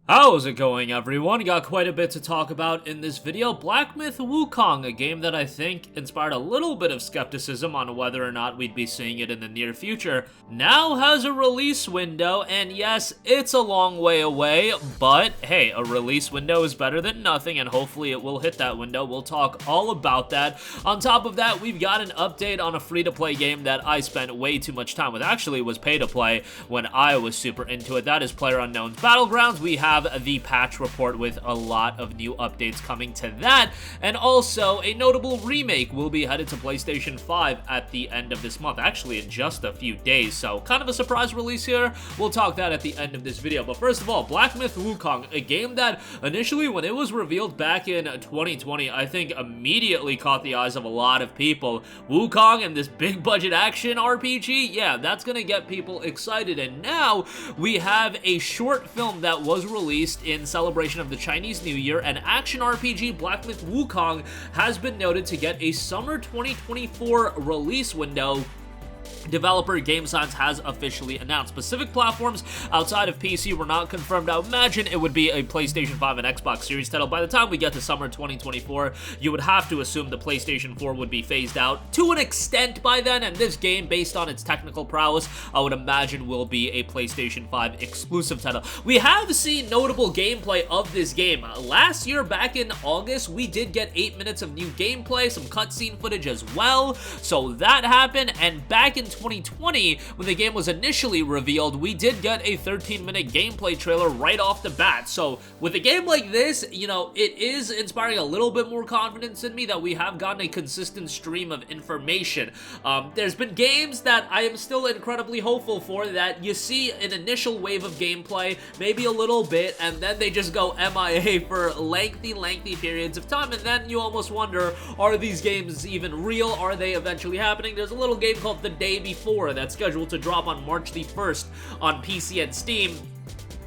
How's it going, everyone? Got quite a bit to talk about in this video. Black Myth Wukong, a game that I think inspired a little bit of skepticism on whether or not we'd be seeing it in the near future, now has a release window, and yes, it's a long way away, but hey, a release window is better than nothing, and hopefully it will hit that window. We'll talk all about that. On top of that, we've got an update on a free-to-play game that I spent way too much time with. Actually, it was pay-to-play when I was super into it. That is PlayerUnknown's Battlegrounds. We have the patch report with a lot of new updates coming to that, and also a notable remake will be headed to PlayStation 5 at the end of this month, actually in just a few days, so kind of a surprise release here. We'll talk that at the end of this video, but first of all, Black Myth Wukong, a game that initially when it was revealed back in 2020, I think immediately caught the eyes of a lot of people. Wukong and this big budget action RPG, yeah, that's gonna get people excited, and now we have a short film that was released in celebration of the Chinese New Year, and action RPG Black Myth Wukong has been noted to get a summer 2024 release window. Developer GameScience has officially announced. Specific platforms outside of PC were not confirmed. I would imagine it would be a PlayStation 5 and Xbox Series title. By the time we get to summer 2024, you would have to assume the PlayStation 4 would be phased out to an extent by then, and this game, based on its technical prowess, I would imagine will be a PlayStation 5 exclusive title. We have seen notable gameplay of this game. Last year, back in August, we did get 8 minutes of new gameplay, some cutscene footage as well, so that happened, and back in 2020, when the game was initially revealed, we did get a 13-minute gameplay trailer right off the bat. So with a game like this, you know, it is inspiring a little bit more confidence in me that we have gotten a consistent stream of information. There's been games that I am still incredibly hopeful for that you see an initial wave of gameplay, maybe a little bit, and then they just go MIA for lengthy periods of time, and then you almost wonder, are these games even real? Are they eventually happening? There's a little game called The Day Before that's scheduled to drop on March the 1st on PC and Steam,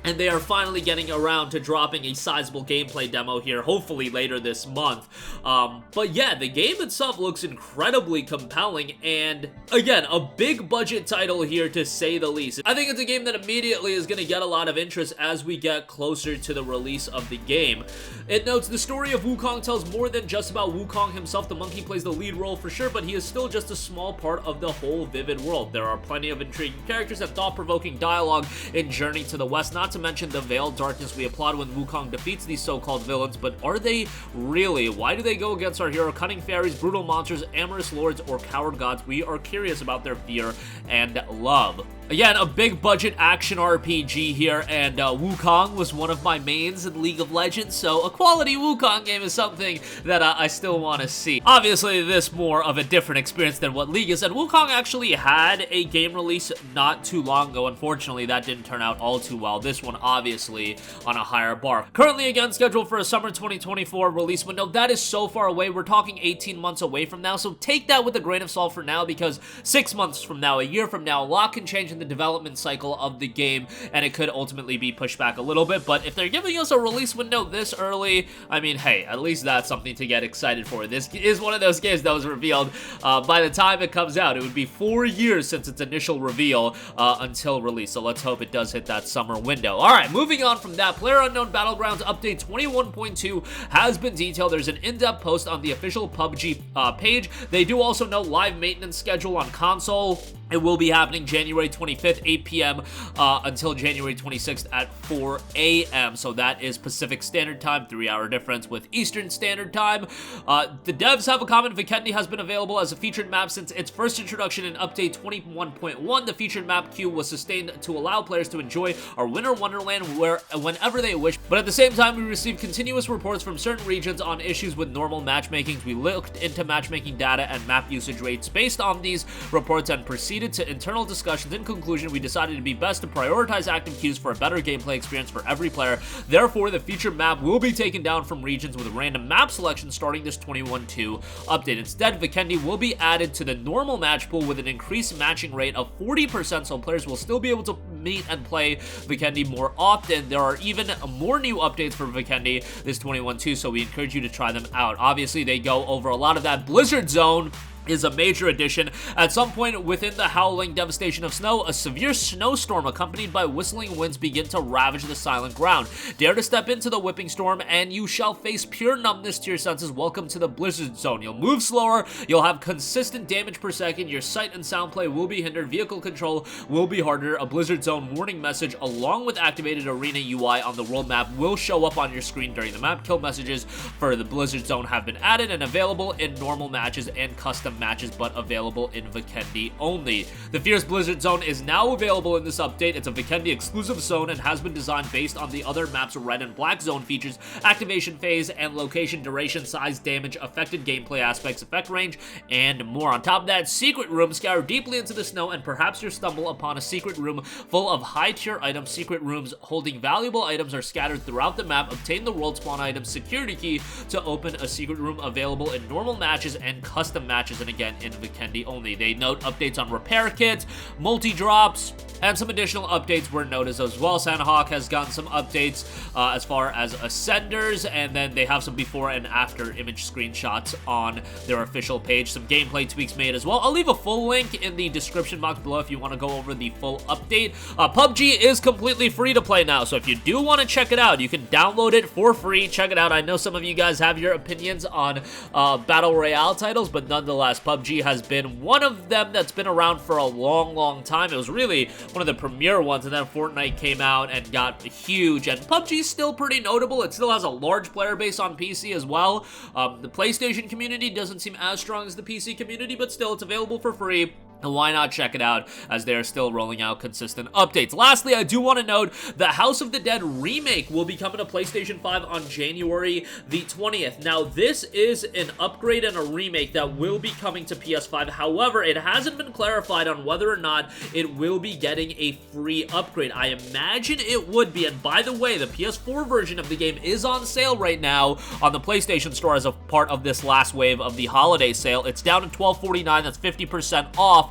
and they are finally getting around to dropping a sizable gameplay demo here, hopefully later this month. But yeah, the game itself looks incredibly compelling, and again, a big budget title here to say the least. I think it's a game that immediately is going to get a lot of interest as we get closer to the release of the game. It notes the story of Wukong tells more than just about Wukong himself. The monkey plays the lead role for sure, but he is still just a small part of the whole vivid world. There are plenty of intriguing characters and thought-provoking dialogue in Journey to the West, not to mention the veiled darkness we applaud when Wukong defeats these so-called villains, but are they really? Why do they go against our hero? Cunning fairies, brutal monsters, amorous lords, or coward gods? We are curious about their fear and love. Again, a big budget action RPG here, and Wukong was one of my mains in League of Legends, so a quality Wukong game is something that I still want to see. Obviously, this more of a different experience than what League is, and Wukong actually had a game release not too long ago. Unfortunately, that didn't turn out all too well. This one, obviously, on a higher bar. Currently, again, scheduled for a summer 2024 release window. That is so far away. We're talking 18 months away from now, so take that with a grain of salt for now, because 6 months from now, a year from now, a lot can change in the development cycle of the game, and it could ultimately be pushed back a little bit. But if they're giving us a release window this early, I mean, hey, at least that's something to get excited for. This is one of those games that was revealed by the time it comes out. It would be 4 years since its initial reveal until release, so let's hope it does hit that summer window. Alright, moving on from that, PlayerUnknown Battlegrounds Update 21.2 has been detailed. There's an in-depth post on the official PUBG page. They do also know live maintenance schedule on console. It will be happening January 25th, 8 p.m. Until January 26th at 4 a.m. So that is Pacific Standard Time, 3-hour difference with Eastern Standard Time. The devs have a comment. Vikendi has been available as a featured map since its first introduction in Update 21.1. The featured map queue was sustained to allow players to enjoy our Winter Wonderland whenever they wish. But at the same time, we received continuous reports from certain regions on issues with normal matchmaking. We looked into matchmaking data and map usage rates based on these reports and proceeded to internal discussions. In conclusion, we decided it'd be best to prioritize active queues for a better gameplay experience for every player. Therefore, the featured map will be taken down from regions with a random map selection starting this 21.2 update. Instead, Vikendi will be added to the normal match pool with an increased matching rate of 40%, so players will still be able to meet and play Vikendi more often. There are even more new updates for Vikendi this 21.2, so we encourage you to try them out. Obviously, they go over a lot of that Blizzard Zone is a major addition. At some point within the howling devastation of snow, a severe snowstorm accompanied by whistling winds begin to ravage the silent ground. Dare to step into the whipping storm and you shall face pure numbness to your senses. Welcome to the blizzard zone. You'll move slower, you'll have consistent damage per second, your sight and sound play will be hindered, vehicle control will be harder. A blizzard zone warning message along with activated arena UI on the world map will show up on your screen during the map. Kill messages for the blizzard zone have been added and available in normal matches and custom matches, but available in Vikendi only. The Fierce Blizzard Zone is now available in this update. It's a Vikendi exclusive zone and has been designed based on the other map's red and black zone features, activation phase, and location, duration, size, damage, affected gameplay aspects, effect range, and more. On top of that, secret rooms scour deeply into the snow and perhaps you'll stumble upon a secret room full of high-tier items. Secret rooms holding valuable items are scattered throughout the map. Obtain the world spawn item security key to open a secret room available in normal matches and custom matches, and again in Vikendi only. They note updates on repair kits, multi-drops, and some additional updates were noticed as well. Sandhawk has gotten some updates as far as ascenders, and then they have some before and after image screenshots on their official page. Some gameplay tweaks made as well. I'll leave a full link in the description box below if you want to go over the full update. PUBG is completely free to play now, so if you do want to check it out, you can download it for free. Check it out. I know some of you guys have your opinions on Battle Royale titles, but nonetheless, PUBG has been one of them that's been around for a long time. It was really one of the premier ones, and then Fortnite came out and got huge, and PUBG's still pretty notable. It still has a large player base on PC as well. The PlayStation community doesn't seem as strong as the PC community, but still, it's available for free. And why not check it out, as they are still rolling out consistent updates. Lastly, I do want to note the House of the Dead remake will be coming to PlayStation 5 on January the 20th. Now, this is an upgrade and a remake that will be coming to PS5. However, it hasn't been clarified on whether or not it will be getting a free upgrade. I imagine it would be. And by the way, the PS4 version of the game is on sale right now on the PlayStation Store as a part of this last wave of the holiday sale. It's down to $12.49. That's 50% off.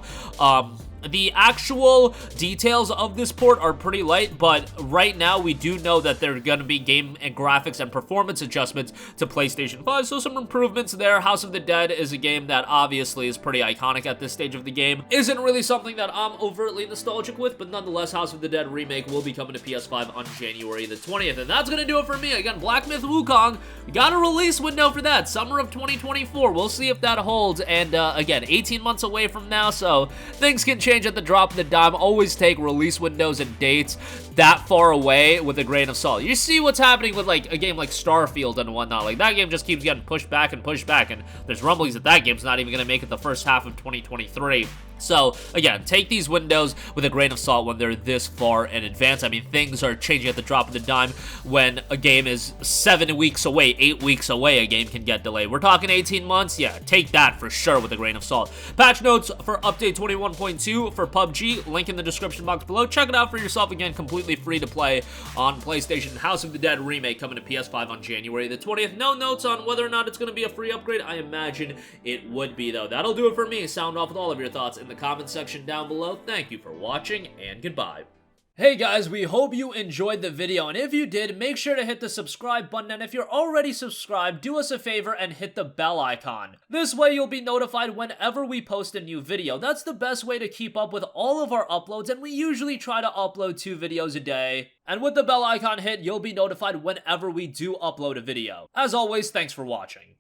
The actual details of this port are pretty light, but right now we do know that there are going to be game and graphics and performance adjustments to PlayStation 5, so some improvements there. House of the Dead is a game that obviously is pretty iconic at this stage of the game. Isn't really something that I'm overtly nostalgic with, but nonetheless, House of the Dead Remake will be coming to PS5 on January the 20th, and that's going to do it for me. Again, Black Myth Wukong, we got a release window for that, summer of 2024. We'll see if that holds, and again, 18 months away from now, so things can change at the drop of the dime. Always take release windows and dates that far away with a grain of salt. You see what's happening with like a game like Starfield and whatnot. Like that game just keeps getting pushed back, and there's rumblings that that game's not even going to make it the first half of 2023. So, again, take these windows with a grain of salt when they're this far in advance. I mean, things are changing at the drop of the dime. When a game is 7 weeks away, 8 weeks away, a game can get delayed. We're talking 18 months? Yeah, take that for sure with a grain of salt. Patch notes for update 21.2 for PUBG, link in the description box below. Check it out for yourself. Again, completely free to play on PlayStation. House of the Dead Remake coming to PS5 on January the 20th. No notes on whether or not it's going to be a free upgrade. I imagine it would be, though. That'll do it for me. Sound off with all of your thoughts in the comment section down below. Thank you for watching, and goodbye. Hey guys, we hope you enjoyed the video, and if you did, make sure to hit the subscribe button, and if you're already subscribed, do us a favor and hit the bell icon. This way you'll be notified whenever we post a new video. That's the best way to keep up with all of our uploads, and we usually try to upload 2 videos a day. And with the bell icon hit, you'll be notified whenever we do upload a video. As always, thanks for watching.